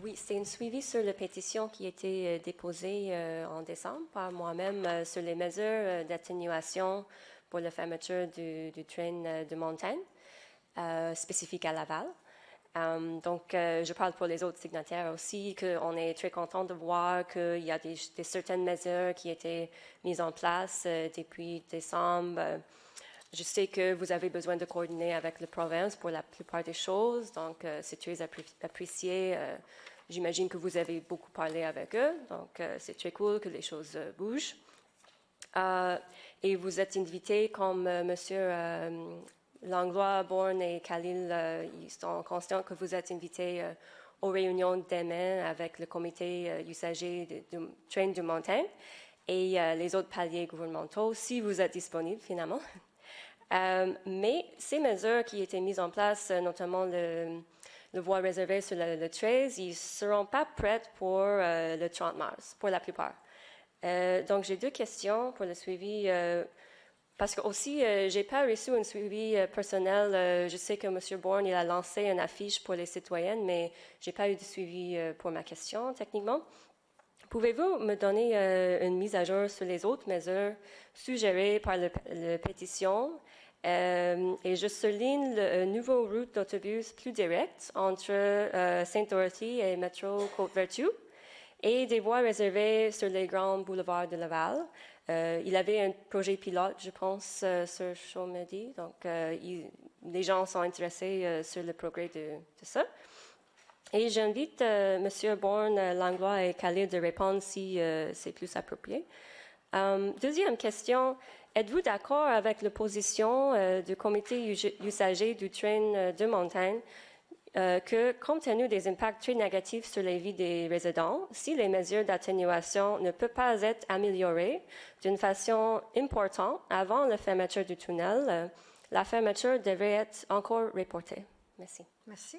Oui, c'est une suivi sur la pétition qui a été déposée en décembre par moi-même sur les mesures d'atténuation pour la fermeture du train de montagne spécifique à Laval. Donc, je parle pour les autres signataires aussi, qu'on est très content de voir qu'il y a des certaines mesures qui étaient mises en place depuis décembre. Je sais que vous avez besoin de coordonner avec la province pour la plupart des choses, donc c'est très apprécié. J'imagine que vous avez beaucoup parlé avec eux, donc c'est très cool que les choses bougent. Et vous êtes invités comme Monsieur Langlois, Bourne et Khalil, ils sont conscients que vous êtes invités aux réunions demain avec le comité usager du train de montagne et les autres paliers gouvernementaux, si vous êtes disponible finalement. Mais ces mesures qui étaient mises en place, notamment le voie réservée sur le 13, ils ne seront pas prêtes pour le 30 mars, pour la plupart. Donc, j'ai deux questions pour le suivi. Parce que aussi, j'ai pas reçu un suivi personnel. Je sais que M. Bourne, il a lancé une affiche pour les citoyennes, mais j'ai pas eu de suivi pour ma question, techniquement. Pouvez-vous me donner une mise à jour sur les autres mesures suggérées par la pétition? Et je souligne le nouveau route d'autobus plus direct entre Sainte-Dorothée et Métro Côte-Vertu et des voies réservées sur les grands boulevards de Laval. Il avait un projet pilote, je pense, sur Chaumédie. Donc, les gens sont intéressés sur le progrès de ça. Et j'invite M. Bourne, Langlois et Khalil de répondre si c'est plus approprié. Deuxième question, êtes-vous d'accord avec la position du comité usager du train de montagne que, compte tenu des impacts très négatifs sur les vies des résidents, si les mesures d'atténuation ne peuvent pas être améliorées d'une façon importante avant la fermeture du tunnel, la fermeture devrait être encore reportée? Merci. Merci.